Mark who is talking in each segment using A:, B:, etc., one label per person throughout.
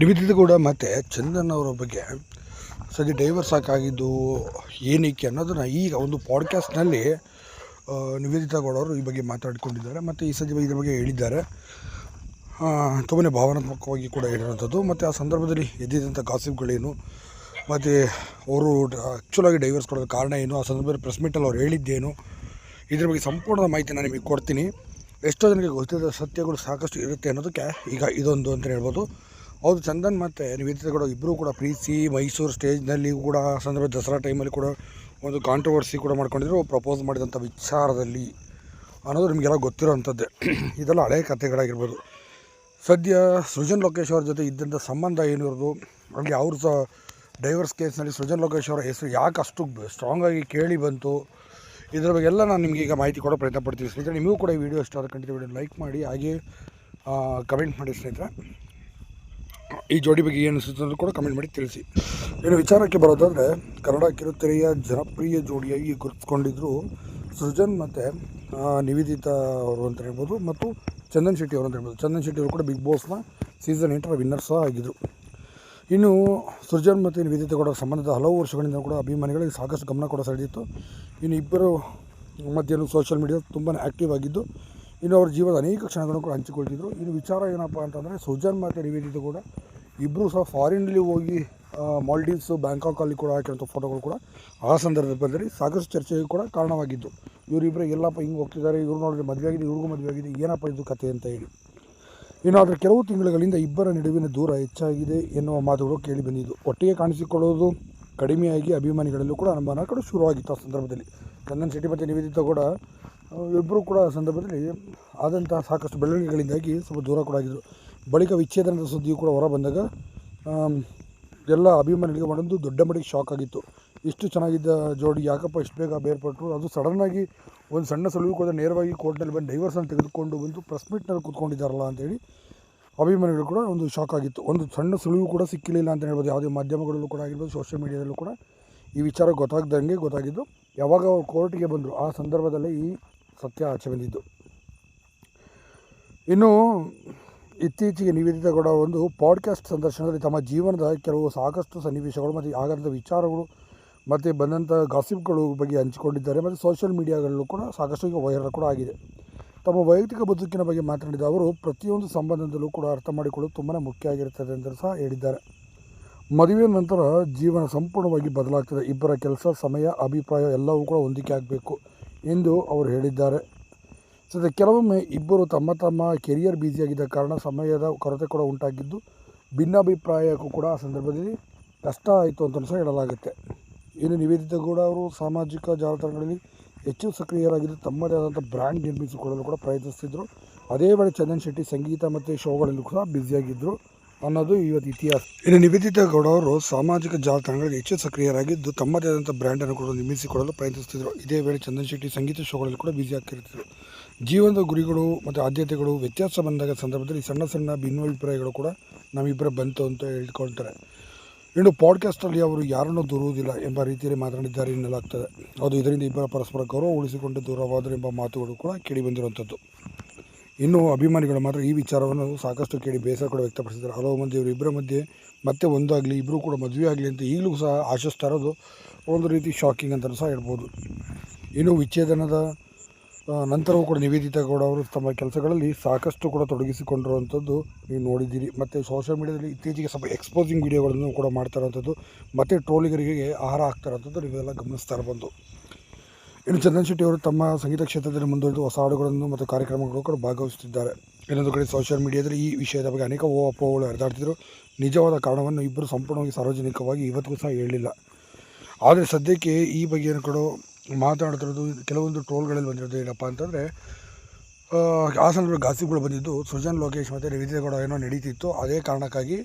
A: ನಿವೇದಿತಗೌಡ ಮತ್ತು ಚಂದನ್ ಅವರ ಬಗ್ಗೆ ಸದ್ಯ ಡೈವರ್ಸ್ ಆಗಿದ್ದು ಏನಕ್ಕೆ ಅನ್ನೋದನ್ನು ಈಗ ಒಂದು ಪಾಡ್ಕಾಸ್ಟ್ನಲ್ಲಿ ನಿವೇದಿತಗೌಡ ಅವರು ಈ ಬಗ್ಗೆ ಮಾತಾಡಿಕೊಂಡಿದ್ದಾರೆ ಮತ್ತು ಈ ಸದ್ಯ ಇದ್ರ ಬಗ್ಗೆ ಹೇಳಿದ್ದಾರೆ. ತುಂಬಾ ಭಾವನಾತ್ಮಕವಾಗಿ ಕೂಡ ಹೇಳಿರೋಂಥದ್ದು ಮತ್ತು ಆ ಸಂದರ್ಭದಲ್ಲಿ ಎದ್ದಿದ್ದಂಥ ಗಾಸಿಪ್ಗಳೇನು ಮತ್ತು ಅವರು ಆ್ಯಕ್ಚುಲಾಗಿ ಡೈವರ್ಸ್ ಕೊಡೋದು ಕಾರಣ ಏನು, ಆ ಸಂದರ್ಭದಲ್ಲಿ ಪ್ರೆಸ್ ಮೀಟಲ್ಲಿ ಅವ್ರು ಹೇಳಿದ್ದೇನು, ಇದ್ರ ಬಗ್ಗೆ ಸಂಪೂರ್ಣ ಮಾಹಿತಿ ನಾನು ನಿಮಗೆ ಕೊಡ್ತೀನಿ. ಎಷ್ಟೋ ಜನಕ್ಕೆ ಗೊತ್ತಿದ್ದ ಸತ್ಯಗಳು ಸಾಕಷ್ಟು ಇರುತ್ತೆ ಅನ್ನೋದಕ್ಕೆ ಈಗ ಇದೊಂದು ಅಂತಲೇ ಹೇಳ್ಬೋದು. ಹೌದು, ಚಂದನ್ ಮತ್ತು ನಿವೇದಿತಗೌಡ ಇಬ್ಬರೂ ಕೂಡ ಪ್ರೀತಿ ಮೈಸೂರು ಸ್ಟೇಜ್ನಲ್ಲಿ ಕೂಡ ಸಂದರ್ಭ ದಸರಾ ಟೈಮಲ್ಲಿ ಕೂಡ ಒಂದು ಕಾಂಟ್ರವರ್ಸಿ ಕೂಡ ಮಾಡ್ಕೊಂಡಿದ್ರು ಪ್ರಪೋಸ್ ಮಾಡಿದಂಥ ವಿಚಾರದಲ್ಲಿ ಅನ್ನೋದು ನಿಮಗೆಲ್ಲ ಗೊತ್ತಿರೋವಂಥದ್ದೇ. ಇದೆಲ್ಲ ಹಳೆಯ ಕಥೆಗಳಾಗಿರ್ಬೋದು. ಸದ್ಯ ಸೃಜನ್ ಲೋಕೇಶ್ ಅವ್ರ ಜೊತೆ ಇದ್ದಂಥ ಸಂಬಂಧ ಏನಿರೋದು, ಅಲ್ಲಿ ಅವ್ರ ಸಹ ಡೈವರ್ಸ್ ಕೇಸ್ನಲ್ಲಿ ಸೃಜನ್ ಲೋಕೇಶ್ ಅವರ ಹೆಸರು ಯಾಕೆ ಅಷ್ಟು ಸ್ಟ್ರಾಂಗಾಗಿ ಕೇಳಿ ಬಂತು, ಇದರ ಬಗ್ಗೆ ಎಲ್ಲ ನಾನು ನಿಮಗೆ ಈಗ ಮಾಹಿತಿ ಕೊಡೋ ಪ್ರಯತ್ನ ಪಡ್ತೀನಿ ಸ್ನೇಹಿತರೆ. ನಿಮಗೂ ಕೂಡ ಈ ವಿಡಿಯೋ ಇಷ್ಟ ಆದರೆ ಖಂಡಿತ ವಿಡಿಯೋ ಲೈಕ್ ಮಾಡಿ, ಹಾಗೆ ಕಮೆಂಟ್ ಮಾಡಿ ಸ್ನೇಹಿತರೆ. ಈ ಜೋಡಿ ಬಗ್ಗೆ ಏನು ಅನಿಸುತ್ತೆ ಕೂಡ ಕಮೆಂಟ್ ಮಾಡಿ ತಿಳಿಸಿ. ಇನ್ನು ವಿಚಾರಕ್ಕೆ ಬರೋದಾದರೆ, ಕನ್ನಡ ಕಿರುತೆರೆಯ ಜನಪ್ರಿಯ ಜೋಡಿಯಾಗಿ ಗುರುತಿಸ್ಕೊಂಡಿದ್ರು ಸೃಜನ್ ಮತ್ತು ನಿವೇದಿತಾ ಅವರು ಅಂತ ಹೇಳ್ಬೋದು, ಮತ್ತು ಚಂದನ್ ಶೆಟ್ಟಿ ಅವರು ಅಂತ ಹೇಳ್ಬೋದು. ಚಂದನ್ ಶೆಟ್ಟಿ ಅವರು ಕೂಡ ಬಿಗ್ ಬಾಸ್ನ ಸೀಸನ್ 8ರ ವಿನ್ನರ್ ಸಹ ಆಗಿದ್ದರು. ಇನ್ನು ಸೃಜನ್ ಮತ್ತು ನಿವೇದಿತಗೌಡ ಸಂಬಂಧದ ಹಲವು ವರ್ಷಗಳಿಂದ ಕೂಡ ಅಭಿಮಾನಿಗಳಿಗೆ ಸಾಕಷ್ಟು ಗಮನ ಕೂಡ ಸೆಳೆದಿತ್ತು. ಇನ್ನು ಇಬ್ಬರು ಮಧ್ಯೆ ಸೋಷಿಯಲ್ ಮೀಡಿಯಾ ತುಂಬಾ ಆ್ಯಕ್ಟಿವ್ ಆಗಿದ್ದು, ಇನ್ನು ಅವ್ರ ಜೀವನದ ಅನೇಕ ಕ್ಷಣಗಳನ್ನು ಕೂಡ ಹಂಚಿಕೊಳ್ತಿದ್ರು. ಇನ್ನು ವಿಚಾರ ಏನಪ್ಪ ಅಂತಂದರೆ, ಸೃಜನ್ ಮತ್ತು ನಿವೇದಿತಗೌಡ ಇಬ್ಬರು ಸಹ ಫಾರಿನ್ನಲ್ಲಿ ಹೋಗಿ ಮಾಲ್ಡೀವ್ಸು ಬ್ಯಾಂಕಾಕಲ್ಲಿ ಕೂಡ ಹಾಕಿರೋಂಥ ಫೋಟೋಗಳು ಕೂಡ ಆ ಸಂದರ್ಭದಲ್ಲಿ ಸಾಕಷ್ಟು ಚರ್ಚೆಗೆ ಕೂಡ ಕಾರಣವಾಗಿದ್ದು. ಇವರಿಬ್ಬರು ಎಲ್ಲಪ್ಪ ಹಿಂಗೆ ಹೋಗ್ತಿದ್ದಾರೆ, ಇವ್ರು ನೋಡಿದ್ರೆ ಮದುವೆ ಆಗಿದೆ, ಇವ್ರಿಗೂ ಮದುವೆ ಆಗಿದೆ, ಏನಪ್ಪ ಇದು ಕತೆ ಅಂತ ಹೇಳಿ. ಇನ್ನು ಆದರೆ ಕೆಲವು ತಿಂಗಳುಗಳಿಂದ ಇಬ್ಬರ ನಡುವಿನ ದೂರ ಹೆಚ್ಚಾಗಿದೆ ಎನ್ನುವ ಮಾತುಗಳು ಕೇಳಿ ಬಂದಿದ್ದು. ಒಟ್ಟಿಗೆ ಕಾಣಿಸಿಕೊಳ್ಳೋದು ಕಡಿಮೆಯಾಗಿ ಅಭಿಮಾನಿಗಳಲ್ಲೂ ಕೂಡ ಅನುಮಾನ ಕೂಡ ಶುರುವಾಗಿತ್ತು. ಆ ಸಂದರ್ಭದಲ್ಲಿ ಚಂದನ್ ಶೆಟ್ಟಿ ಮತ್ತು ನಿವೇದಿತಗೌಡ ಇಬ್ಬರು ಕೂಡ ಆ ಸಂದರ್ಭದಲ್ಲಿ ಆದಂಥ ಸಾಕಷ್ಟು ಬೆಳವಣಿಗೆಗಳಿಂದಾಗಿ ಸ್ವಲ್ಪ ದೂರ ಕೂಡ ಆಗಿದ್ದರು. ಬಳಿಕ ವಿಚ್ಛೇದನದ ಸುದ್ದಿಯು ಕೂಡ ಹೊರ ಬಂದಾಗ ಎಲ್ಲ ಅಭಿಮಾನಿಗಳಿಗೆ ಒಂದು ದೊಡ್ಡ ಮಟ್ಟಿಗೆ ಶಾಕ್ ಆಗಿತ್ತು. ಇಷ್ಟು ಚೆನ್ನಾಗಿದ್ದ ಜೋಡಿ ಯಾಕಪ್ಪ ಇಷ್ಟು ಬೇಗ ಬೇರ್ಪಟ್ಟರು, ಅದು ಸಡನ್ನಾಗಿ ಒಂದು ಸಣ್ಣ ಸುಳಿವು ಕೂಡ ನೇರವಾಗಿ ಕೋರ್ಟ್ನಲ್ಲಿ ಬಂದು ಡೈವರ್ಸನ್ನು ತೆಗೆದುಕೊಂಡು ಬಂದು ಪ್ರೆಸ್ ಮೀಟ್ನಲ್ಲಿ ಕೂತ್ಕೊಂಡಿದ್ದಾರಲ್ಲ ಅಂತೇಳಿ ಅಭಿಮಾನಿಗಳು ಕೂಡ ಒಂದು ಶಾಕ್ ಆಗಿತ್ತು. ಒಂದು ಸಣ್ಣ ಸುಳಿವು ಕೂಡ ಸಿಕ್ಕಿರಲಿಲ್ಲ ಅಂತ ಹೇಳ್ಬೋದು. ಯಾವುದೇ ಮಾಧ್ಯಮಗಳಲ್ಲೂ ಕೂಡ ಆಗಿರ್ಬೋದು, ಸೋಷಿಯಲ್ ಮೀಡಿಯಾದಲ್ಲೂ ಕೂಡ ಈ ವಿಚಾರ ಗೊತ್ತಾಗಿದ್ದು ಯಾವಾಗ ಅವರು ಕೋರ್ಟಿಗೆ ಬಂದರು ಆ ಸಂದರ್ಭದಲ್ಲೇ ಈ ಸತ್ಯ ಆಚೆ ಬಂದಿದ್ದು. ಇನ್ನು ಇತ್ತೀಚೆಗೆ ನಿವೇದಿತಗೌಡ ಒಂದು ಪಾಡ್ಕಾಸ್ಟ್ ಸಂದರ್ಶನದಲ್ಲಿ ತಮ್ಮ ಜೀವನದ ಕೆಲವು ಸಾಕಷ್ಟು ಸನ್ನಿವೇಶಗಳು ಮತ್ತು ಆಗಂಥ ವಿಚಾರಗಳು ಮತ್ತು ಬಂದಂಥ ಗಾಸಿಪ್ಗಳು ಬಗ್ಗೆ ಹಂಚಿಕೊಂಡಿದ್ದಾರೆ. ಮತ್ತು ಸೋಷಿಯಲ್ ಮೀಡಿಯಾಗಳಲ್ಲೂ ಕೂಡ ಸಾಕಷ್ಟು ಈಗ ವೈರಲ್ ಕೂಡ ಆಗಿದೆ. ತಮ್ಮ ವೈಯಕ್ತಿಕ ಬದುಕಿನ ಬಗ್ಗೆ ಮಾತನಾಡಿದ ಅವರು, ಪ್ರತಿಯೊಂದು ಸಂಬಂಧದಲ್ಲೂ ಕೂಡ ಅರ್ಥ ಮಾಡಿಕೊಳ್ಳೋದು ತುಂಬಾ ಮುಖ್ಯ ಆಗಿರುತ್ತದೆ ಅಂತ ಸಹ ಹೇಳಿದ್ದಾರೆ. ಮದುವೆಯ ನಂತರ ಜೀವನ ಸಂಪೂರ್ಣವಾಗಿ ಬದಲಾಗ್ತದೆ. ಇಬ್ಬರ ಕೆಲಸ, ಸಮಯ, ಅಭಿಪ್ರಾಯ ಎಲ್ಲವೂ ಕೂಡ ಹೊಂದಿಕೆ ಆಗಬೇಕು ಎಂದು ಅವರು ಹೇಳಿದ್ದಾರೆ. ಸದ್ಯ ಕೆಲವೊಮ್ಮೆ ಇಬ್ಬರು ತಮ್ಮ ಕೆರಿಯರ್ ಬ್ಯುಸಿಯಾಗಿದ್ದ ಕಾರಣ ಸಮಯದ ಕೊರತೆ ಕೂಡ ಉಂಟಾಗಿದ್ದು, ಭಿನ್ನಾಭಿಪ್ರಾಯಕ್ಕೂ ಕೂಡ ಆ ಸಂದರ್ಭದಲ್ಲಿ ಕಷ್ಟ ಆಯಿತು ಅಂತ ಸಹ ಹೇಳಲಾಗುತ್ತೆ. ಇನ್ನು ನಿವೇದಿತಗೌಡ ಅವರು ಸಾಮಾಜಿಕ ಜಾಲತಾಣಗಳಲ್ಲಿ ಹೆಚ್ಚು ಸಕ್ರಿಯರಾಗಿದ್ದು ತಮ್ಮದೇ ಆದಂಥ ಬ್ರ್ಯಾಂಡ್ ನಿರ್ಮಿಸಿಕೊಳ್ಳಲು ಕೂಡ ಪ್ರಯತ್ನಿಸ್ತಿದ್ರು. ಅದೇ ವೇಳೆ ಚಂದನ್ ಶೆಟ್ಟಿ ಸಂಗೀತ ಮತ್ತು ಶೋಗಳಲ್ಲೂ ಕೂಡ ಬ್ಯುಸಿಯಾಗಿದ್ದರು ಅನ್ನೋದು ಇವತ್ತು ಇತಿಹಾಸ. ಇನ್ನು ನಿವೇದಿತಗೌಡ ಅವರು ಸಾಮಾಜಿಕ ಜಾಲತಾಣಗಳಲ್ಲಿ ಹೆಚ್ಚು ಸಕ್ರಿಯರಾಗಿದ್ದು ತಮ್ಮದೇ ಆದಂಥ ಬ್ರ್ಯಾಂಡನ್ನು ಕೂಡ ನಿರ್ಮಿಸಿಕೊಳ್ಳಲು ಪ್ರಯತ್ನಿಸ್ತಿದ್ರು. ಇದೇ ವೇಳೆ ಚಂದನ್ ಶೆಟ್ಟಿ ಸಂಗೀತ ಶೋಗಳಲ್ಲಿ ಕೂಡ ಬ್ಯುಸಿ ಆಗ್ತಿರ್ತಿದ್ರು. ಜೀವನದ ಗುರಿಗಳು ಮತ್ತು ಆದ್ಯತೆಗಳು ವ್ಯತ್ಯಾಸ ಬಂದಾಗ ಸಂದರ್ಭದಲ್ಲಿ ಸಣ್ಣ ಭಿನ್ನಾಭಿಪ್ರಾಯಗಳು ಕೂಡ ನಮ್ಮಿಬ್ಬರ ಬಂತು ಅಂತ ಹೇಳ್ಕೊಳ್ತಾರೆ. ಇನ್ನು ಪಾಡ್ಕಾಸ್ಟಲ್ಲಿ ಅವರು ಯಾರನ್ನೂ ದೂರುವುದಿಲ್ಲ ಎಂಬ ರೀತಿಯಲ್ಲಿ ಮಾತನಾಡಿದ್ದಾರೆ ಎನ್ನಲಾಗ್ತದೆ. ಅದು ಇದರಿಂದ ಇಬ್ಬರ ಪರಸ್ಪರ ಗೌರವ ಉಳಿಸಿಕೊಂಡು ದೂರವಾದರು ಎಂಬ ಮಾತುಗಳು ಕೂಡ ಕೇಳಿ ಬಂದಿರುವಂಥದ್ದು. ಇನ್ನು ಅಭಿಮಾನಿಗಳು ಮಾತ್ರ ಈ ವಿಚಾರವನ್ನು ಸಾಕಷ್ಟು ಕೇಳಿ ಬೇಸರ ಕೂಡ ವ್ಯಕ್ತಪಡಿಸಿದ್ದಾರೆ. ಹಲವು ಮಂದಿ ಇಬ್ಬರ ಮಧ್ಯೆ ಮತ್ತೆ ಒಂದಾಗಲಿ, ಇಬ್ಬರು ಕೂಡ ಮದುವೆ ಆಗಲಿ ಅಂತ ಈಗಲೂ ಸಹ ಆಶಿಸ್ತಾ ಇರೋದು ಒಂದು ರೀತಿ ಶಾಕಿಂಗ್ ಅಂತಲೂ ಸಹ ಹೇಳ್ಬೋದು. ಇನ್ನು ವಿಚ್ಛೇದನದ ನಂತರವೂ ಕೂಡ ನಿವೇದಿತಗೌಡ ಅವರು ತಮ್ಮ ಕೆಲಸಗಳಲ್ಲಿ ಸಾಕಷ್ಟು ಕೂಡ ತೊಡಗಿಸಿಕೊಂಡಿರುವಂಥದ್ದು ನೀವು ನೋಡಿದ್ದೀರಿ. ಮತ್ತು ಸೋಷಿಯಲ್ ಮೀಡಿಯಾದಲ್ಲಿ ಇತ್ತೀಚೆಗೆ ಸ್ವಲ್ಪ ಎಕ್ಸ್ಪೋಸಿಂಗ್ ವೀಡಿಯೋಗಳನ್ನು ಕೂಡ ಮಾಡ್ತಾ ಇರೋಂಥದ್ದು ಮತ್ತು ಟ್ರೋಲಿಗರಿಗೆ ಆಹಾರ ಆಗ್ತಾ ಇರೋಂಥದ್ದು ನೀವೆಲ್ಲ ಗಮನಿಸ್ತಾ ಇರ್ಬೋದು. ಇನ್ನು ಚಂದನ್ ಶೆಟ್ಟಿ ಅವರು ತಮ್ಮ ಸಂಗೀತ ಕ್ಷೇತ್ರದಲ್ಲಿ ಮುಂದುವರೆದು ಹೊಸ ಹಾಡುಗಳನ್ನು ಮತ್ತು ಕಾರ್ಯಕ್ರಮಗಳು ಕೂಡ ಭಾಗವಹಿಸುತ್ತಿದ್ದಾರೆ. ಇನ್ನೊಂದು ಕಡೆ ಸೋಷಿಯಲ್ ಮೀಡಿಯಾದಲ್ಲಿ ಈ ವಿಷಯದ ಬಗ್ಗೆ ಅನೇಕ ಅಪೋಹಗಳು ಹರಿದಾಡ್ತಿದ್ರು. ನಿಜವಾದ ಕಾರಣವನ್ನು ಇಬ್ಬರು ಸಂಪೂರ್ಣವಾಗಿ ಸಾರ್ವಜನಿಕವಾಗಿ ಇವತ್ತಿಗೂ ಸಹ ಹೇಳಿಲ್ಲ. ಆದರೆ ಸದ್ಯಕ್ಕೆ ಈ ಬಗ್ಗೆ ಕೂಡ ಮಾತನಾಡ್ತಿರೋದು ಕೆಲವೊಂದು ಟ್ರೋಲ್ಗಳಲ್ಲಿ ಬಂದಿರೋದು ಏನಪ್ಪ ಅಂತಂದರೆ, ಆ ಸಂದರ್ಭ ಗಾಸಿಪ್ಗಳು ಬಂದಿದ್ದು ಸೃಜನ್ ಲೋಕೇಶ್ ಮತ್ತು ನಿವೇದಿತಗೌಡ ಏನೋ ನಡೀತಿತ್ತು, ಅದೇ ಕಾರಣಕ್ಕಾಗಿ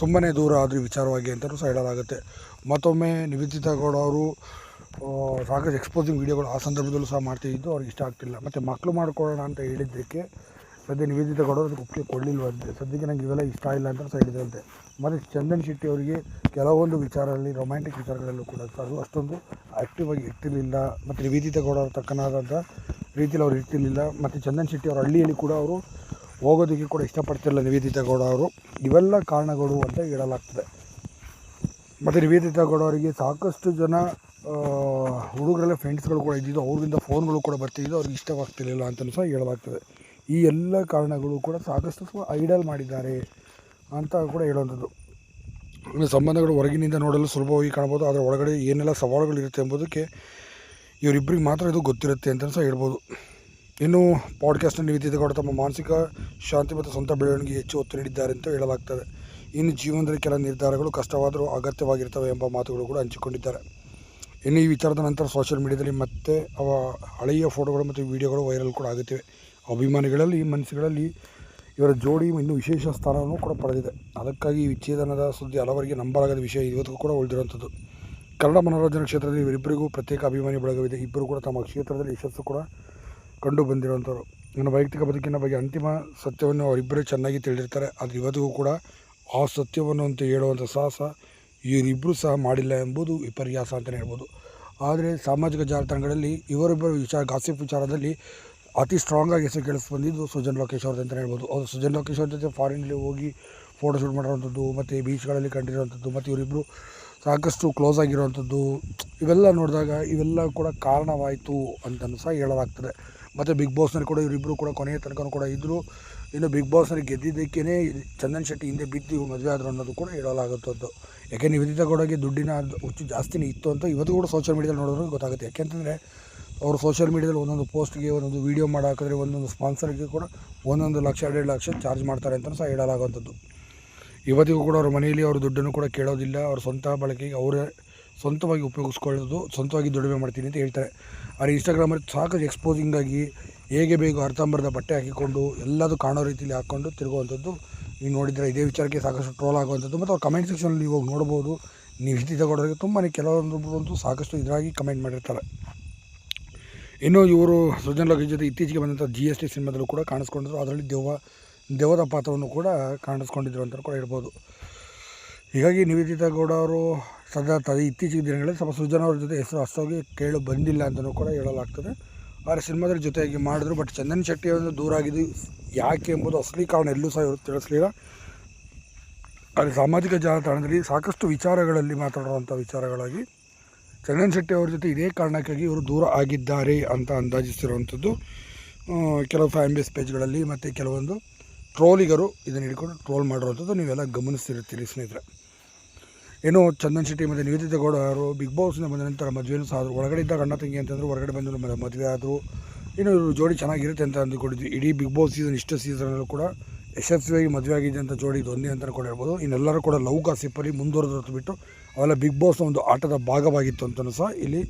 A: ತುಂಬಾ ದೂರ ಆದರೂ ವಿಚಾರವಾಗಿ ಅಂತಲೂ ಸಹ ಹೇಳಲಾಗುತ್ತೆ. ಮತ್ತೊಮ್ಮೆ ನಿವೇದಿತಗೌಡ ಅವರು ಸಾಕಷ್ಟು ಎಕ್ಸ್ಪೋಸಿಂಗ್ ವೀಡಿಯೋಗಳು ಆ ಸಂದರ್ಭದಲ್ಲೂ ಸಹ ಮಾಡ್ತಿದ್ದು ಅವ್ರಿಗೆ ಇಷ್ಟ ಆಗ್ತಿಲ್ಲ. ಮತ್ತು ಮಕ್ಕಳು ಮಾಡ್ಕೊಳ್ಳೋಣ ಅಂತ ಹೇಳಿದ್ದಕ್ಕೆ ಸದ್ಯ ನಿವೇದಿತಗೌಡ ಅದಕ್ಕೆ ಒಪ್ಪಿಗೆ ಕೊಡಲಿಲ್ವಂತೆ. ಸದ್ಯಕ್ಕೆ ನನಗೆ ಇವೆಲ್ಲ ಇಷ್ಟ ಇಲ್ಲ ಅಂತ ಸಹ ಹೇಳಿದಂತೆ. ಮತ್ತು ಚಂದನ್ ಶೆಟ್ಟಿ ಅವರಿಗೆ ಕೆಲವೊಂದು ವಿಚಾರಗಳಲ್ಲಿ ರೊಮ್ಯಾಂಟಿಕ್ ವಿಚಾರಗಳಲ್ಲೂ ಕೂಡ ಅದು ಅಷ್ಟೊಂದು ಆ್ಯಕ್ಟಿವ್ ಆಗಿ ಇರ್ತಿರಲಿಲ್ಲ. ಮತ್ತು ನಿವೇದಿತಗೌಡ ಅವ್ರ ತಕ್ಕನಾದಂಥ ರೀತಿಯಲ್ಲಿ ಅವ್ರು ಇರ್ತಿರಲಿಲ್ಲ. ಮತ್ತು ಚಂದನ್ ಶೆಟ್ಟಿ ಅವರ ಹಳ್ಳಿಯಲ್ಲಿ ಕೂಡ ಅವರು ಹೋಗೋದಕ್ಕೆ ಕೂಡ ಇಷ್ಟಪಡ್ತಿರಲಿಲ್ಲ ನಿವೇದಿತಾ ಗೌಡ ಅವರು. ಇವೆಲ್ಲ ಕಾರಣಗಳು ಅಂತ ಹೇಳಲಾಗ್ತದೆ. ಮತ್ತು ನಿವೇದಿತಾ ಗೌಡ ಅವರಿಗೆ ಸಾಕಷ್ಟು ಜನ ಹುಡುಗರೆಲ್ಲ ಫ್ರೆಂಡ್ಸ್ಗಳು ಕೂಡ ಇದ್ದಿದ್ದು, ಅವ್ರಿಂದ ಫೋನ್ಗಳು ಕೂಡ ಬರ್ತಿದ್ದು, ಅವ್ರಿಗೆ ಇಷ್ಟವಾಗ್ತಿರಲಿಲ್ಲ ಅಂತಲೂ ಸಹ ಹೇಳಲಾಗ್ತದೆ. ಈ ಎಲ್ಲ ಕಾರಣಗಳು ಕೂಡ ಸಾಕಷ್ಟು ಐಡಲ್ ಮಾಡಿದ್ದಾರೆ ಅಂತ ಕೂಡ ಹೇಳುವಂಥದ್ದು. ಸಂಬಂಧಗಳು ಹೊರಗಿನಿಂದ ನೋಡಲು ಸುಲಭವಾಗಿ ಕಾಣ್ಬೋದು, ಆದರೆ ಒಳಗಡೆ ಏನೆಲ್ಲ ಸವಾಲುಗಳಿರುತ್ತೆ ಎಂಬುದಕ್ಕೆ ಇವರಿಬ್ಬರಿಗೆ ಮಾತ್ರ ಇದು ಗೊತ್ತಿರುತ್ತೆ ಅಂತಲೂ ಸಹ ಹೇಳ್ಬೋದು. ಇನ್ನು ಪಾಡ್ಕಾಸ್ಟ್ನ ನಿವೇದಿತಾ ಗೌಡ ತಮ್ಮ ಮಾನಸಿಕ ಶಾಂತಿ ಮತ್ತು ಸ್ವಂತ ಬೆಳವಣಿಗೆ ಹೆಚ್ಚು ಒತ್ತು ನೀಡಿದ್ದಾರೆ ಅಂತ ಹೇಳಲಾಗ್ತದೆ. ಇನ್ನು ಜೀವನದಲ್ಲಿ ಕೆಲ ನಿರ್ಧಾರಗಳು ಕಷ್ಟವಾದರೂ ಅಗತ್ಯವಾಗಿರ್ತವೆ ಎಂಬ ಮಾತುಗಳು ಕೂಡ ಹಂಚಿಕೊಂಡಿದ್ದಾರೆ. ಇನ್ನು ಈ ವಿಚಾರದ ನಂತರ ಸೋಷಿಯಲ್ ಮೀಡಿಯಾದಲ್ಲಿ ಮತ್ತೆ ಹಳೆಯ ಫೋಟೋಗಳು ಮತ್ತು ವಿಡಿಯೋಗಳು ವೈರಲ್ ಕೂಡ ಆಗುತ್ತಿವೆ. ಅಭಿಮಾನಿಗಳಲ್ಲಿ ಮನಸ್ಸುಗಳಲ್ಲಿ ಇವರ ಜೋಡಿ ಇನ್ನೂ ವಿಶೇಷ ಸ್ಥಾನವನ್ನು ಕೂಡ ಪಡೆದಿದೆ. ಅದಕ್ಕಾಗಿ ಈ ವಿಚ್ಛೇದನದ ಸುದ್ದಿ ಹಲವರಿಗೆ ನಂಬಲಾಗದ ವಿಷಯ ಇವತ್ತಿಗೂ ಕೂಡ ಉಳಿದಿರುವಂಥದ್ದು. ಕನ್ನಡ ಮನೋರಂಜನಾ ಕ್ಷೇತ್ರದಲ್ಲಿ ಇವರಿಬ್ಬರಿಗೂ ಪ್ರತ್ಯೇಕ ಅಭಿಮಾನಿ ಬಳಗವಿದೆ. ಇಬ್ಬರು ಕೂಡ ತಮ್ಮ ಕ್ಷೇತ್ರದಲ್ಲಿ ಯಶಸ್ಸು ಕೂಡ ಕಂಡು ಬಂದಿರುವಂಥವ್ರು. ನನ್ನ ವೈಯಕ್ತಿಕ ಬದುಕಿನ ಬಗ್ಗೆ ಅಂತಿಮ ಸತ್ಯವನ್ನು ಅವರಿಬ್ಬರೇ ಚೆನ್ನಾಗಿ ತಿಳಿದಿರ್ತಾರೆ. ಆದರೆ ಇವತ್ತಿಗೂ ಕೂಡ ಆ ಸತ್ಯವನ್ನು ಅಂತ ಹೇಳುವಂಥ ಸಾಹಸ ಇವರಿಬ್ಬರು ಸಹ ಮಾಡಿಲ್ಲ ಎಂಬುದು ವಿಪರ್ಯಾಸ ಅಂತಲೇ ಹೇಳ್ಬೋದು. ಆದರೆ ಸಾಮಾಜಿಕ ಜಾಲತಾಣಗಳಲ್ಲಿ ಇವರಿಬ್ಬರು ಗಾಸಿಪ್ ವಿಚಾರದಲ್ಲಿ ಅತಿ ಸ್ಟ್ರಾಂಗಾಗಿ ಹೆಸರು ಕೇಳಿಸಿ ಬಂದಿದ್ದು ಸುಜನ್ ಲೋಕೇಶ್ ಅವ್ರದ್ದು ಅಂತಲೇ ಹೇಳ್ಬೋದು. ಅವರು ಸುಜನ್ ಲೋಕೇಶ್ ಅವ್ರ ಜೊತೆ ಫಾರಿನಲ್ಲಿ ಹೋಗಿ ಫೋಟೋಶೂಟ್ ಮಾಡಿರುವಂಥದ್ದು ಮತ್ತು ಬೀಚ್ಗಳಲ್ಲಿ ಕಂಡಿರುವಂಥದ್ದು ಮತ್ತು ಇವರಿಬ್ಬರು ಸಾಕಷ್ಟು ಕ್ಲೋಸ್ ಆಗಿರುವಂಥದ್ದು, ಇವೆಲ್ಲ ನೋಡಿದಾಗ ಇವೆಲ್ಲ ಕೂಡ ಕಾರಣವಾಯಿತು ಅಂತಲೂ ಸಹ ಹೇಳಲಾಗ್ತದೆ. ಮತ್ತು ಬಿಗ್ ಬಾಸ್ನಲ್ಲಿ ಕೂಡ ಇವರಿಬ್ಬರು ಕೂಡ ಕೊನೆಯ ತನಕ ಕೂಡ ಇದ್ದರು. ಇನ್ನು ಬಿಗ್ ಬಾಸ್ನಲ್ಲಿ ಗೆದ್ದಿದ್ದಕ್ಕೇ ಚಂದನ್ ಶೆಟ್ಟಿ ಹಿಂದೆ ಬಿದ್ದು ಮದುವೆ ಆದರು ಅನ್ನೋದು ಕೂಡ ಹೇಳಲಾಗುತ್ತದ್ದು. ಯಾಕೆ ನಿವೇದಿತಾ ಗೌಡಗೆ ದುಡ್ಡಿನ ಹುಚ್ಚು ಜಾಸ್ತಿನೇ ಇತ್ತು ಅಂತ ಇವತ್ತು ಕೂಡ ಸೋಷಿಯಲ್ ಮೀಡಿಯಾದಲ್ಲಿ ನೋಡೋರಿಗೆ ಗೊತ್ತಾಗುತ್ತೆ. ಯಾಕೆಂತಂದರೆ ಅವರು ಸೋಷಿಯಲ್ ಮೀಡಿಯಾದಲ್ಲಿ ಒಂದೊಂದು ಪೋಸ್ಟ್ಗೆ ಒಂದೊಂದು ವೀಡಿಯೋ ಮಾಡಿ ಹಾಕಿದ್ರೆ ಒಂದೊಂದು ಸ್ಪಾನ್ಸರ್ಗೆ ಕೂಡ 1 ಲಕ್ಷ 2 ಲಕ್ಷ ಚಾರ್ಜ್ ಮಾಡ್ತಾರೆ ಅಂತ ಸಹ ಹೇಳಲಾಗುವಂಥದ್ದು. ಇವತ್ತಿಗೂ ಕೂಡ ಅವ್ರ ಮನೆಯಲ್ಲಿ ಅವರು ದುಡ್ಡನ್ನು ಕೂಡ ಕೇಳೋದಿಲ್ಲ. ಅವ್ರ ಸ್ವಂತ ಬಳಕೆಗೆ ಅವರೇ ಸ್ವಂತವಾಗಿ ಉಪಯೋಗಿಸ್ಕೊಳ್ಳೋದು, ಸ್ವಂತವಾಗಿ ದುಡಿಮೆ ಮಾಡ್ತೀನಿ ಅಂತ ಹೇಳ್ತಾರೆ. ಆದರೆ ಇನ್ಸ್ಟಾಗ್ರಾಮಲ್ಲಿ ಸಾಕಷ್ಟು ಎಕ್ಸ್ಪೋಸಿಂಗಾಗಿ ಹೇಗೆ ಬೇಗ ಅರ್ಧಂಬರ್ಧ ಬಟ್ಟೆ ಹಾಕಿಕೊಂಡು ಎಲ್ಲದು ಕಾಣೋ ರೀತಿಯಲ್ಲಿ ಹಾಕ್ಕೊಂಡು ತಿರುಗುವಂಥದ್ದು ನೀವು ನೋಡಿದರೆ ಇದೇ ವಿಚಾರಕ್ಕೆ ಸಾಕಷ್ಟು ಟ್ರೋಲ್ ಆಗುವಂಥದ್ದು. ಮತ್ತು ಅವ್ರ ಕಮೆಂಟ್ ಸೆಕ್ಷನಲ್ಲಿ ನೀವು ನೋಡ್ಬೋದು. ನಿವೇದಿತಾ ಗೌಡರಿಗೆ ತುಂಬಾ ಕೆಲವೊಂದು ಸಾಕಷ್ಟು ಇದರಾಗಿ ಕಮೆಂಟ್ ಮಾಡಿರ್ತಾರೆ. ಇನ್ನು ಇವರು ಸುಜನ್ ಲೋಕೇಶ್ ಜೊತೆ ಇತ್ತೀಚೆಗೆ ಬಂದಂಥ GST ಸಿನಿಮಾದಲ್ಲೂ ಕೂಡ ಕಾಣಿಸ್ಕೊಂಡಿದ್ರು. ಅದರಲ್ಲಿ ದೆವ್ವದ ಪಾತ್ರವನ್ನು ಕೂಡ ಕಾಣಿಸ್ಕೊಂಡಿದ್ರು ಅಂತ ಕೂಡ ಹೇಳ್ಬೋದು. ಹೀಗಾಗಿ ನಿವೇದಿತಾ ಗೌಡ ಅವರು ಇತ್ತೀಚಿನ ದಿನಗಳಲ್ಲಿ ಸ್ವಲ್ಪ ಸುಜನ್ ಅವ್ರ ಜೊತೆ ಹೆಸರು ಅಷ್ಟಾಗಿ ಕೇಳು ಬಂದಿಲ್ಲ ಅಂತಲೂ ಕೂಡ ಹೇಳಲಾಗ್ತದೆ. ಆದರೆ ಸಿನಿಮಾದಲ್ಲಿ ಜೊತೆಯಾಗಿ ಮಾಡಿದ್ರು. ಬಟ್ ಚಂದನ್ ಶೆಟ್ಟಿಯನ್ನು ದೂರ ಆಗಿದ್ದು ಯಾಕೆ ಎಂಬುದು ಅಸಲಿ ಕಾರಣ ಎಲ್ಲೂ ಸಹ ಇವರು ತಿಳಿಸಲಿಲ್ಲ. ಆದರೆ ಸಾಮಾಜಿಕ ಜಾಲತಾಣದಲ್ಲಿ ಸಾಕಷ್ಟು ವಿಚಾರಗಳಲ್ಲಿ ಮಾತಾಡುವಂಥ ವಿಚಾರಗಳಾಗಿ ಚಂದನ್ ಶೆಟ್ಟಿ ಅವ್ರ ಜೊತೆ ಇದೇ ಕಾರಣಕ್ಕಾಗಿ ಇವರು ದೂರ ಆಗಿದ್ದಾರೆ ಅಂತ ಅಂದಾಜಿಸಿರುವಂಥದ್ದು ಕೆಲವು ಫ್ಯಾನ್ ಬೇಸ್ ಪೇಜ್ಗಳಲ್ಲಿ ಮತ್ತು ಕೆಲವೊಂದು ಟ್ರೋಲಿಗರು ಇದನ್ನು ಹಿಡ್ಕೊಂಡು ಟ್ರೋಲ್ ಮಾಡಿರುವಂಥದ್ದು ನೀವೆಲ್ಲ ಗಮನಿಸ್ತಿರ್ತೀರಿ ಸ್ನೇಹಿತರೆ. ಏನೋ ಚಂದನ್ ಶೆಟ್ಟಿ ಮತ್ತು ನಿವೇದಿತಾ ಗೌಡ ಅವರು ಬಿಗ್ ಬಾಸ್ನ ಬಂದ ನಂತರ ಮದುವೆನೂ ಸಹ ಆದರು. ಒಳಗಡೆ ಇದ್ದಾಗ ಅಣ್ಣ ತಂಗಿ ಅಂತಂದರು, ಹೊರಗಡೆ ಬಂದು ಮದುವೆ ಆದರು. ಇನ್ನು ಇವರು ಜೋಡಿ ಚೆನ್ನಾಗಿರುತ್ತೆ ಅಂತ ಅಂದುಕೊಂಡಿದ್ವಿ. ಇಡೀ ಬಿಗ್ ಬಾಸ್ ಇಷ್ಟು ಸೀಸನಲ್ಲೂ ಕೂಡ ಯಶಸ್ವಿಯಾಗಿ ಮದುವೆ ಆಗಿದೆ ಅಂತ ಜೋಡಿ ಇದು ಒಂದೇ ಅಂತಲೂ ಕೂಡ ಹೇಳ್ಬೋದು. ಇನ್ನೆಲ್ಲರೂ ಕೂಡ ಲವ್ ಗಾಸಿಪ್ಪಲ್ಲಿ ಮುಂದುವರೆದು ಬಿಟ್ಟು ಅವೆಲ್ಲ ಬಿಗ್ ಬಾಸ್ನ ಒಂದು ಆಟದ ಭಾಗವಾಗಿತ್ತು ಅಂತಲೂ ಸಹ ಇಲ್ಲಿ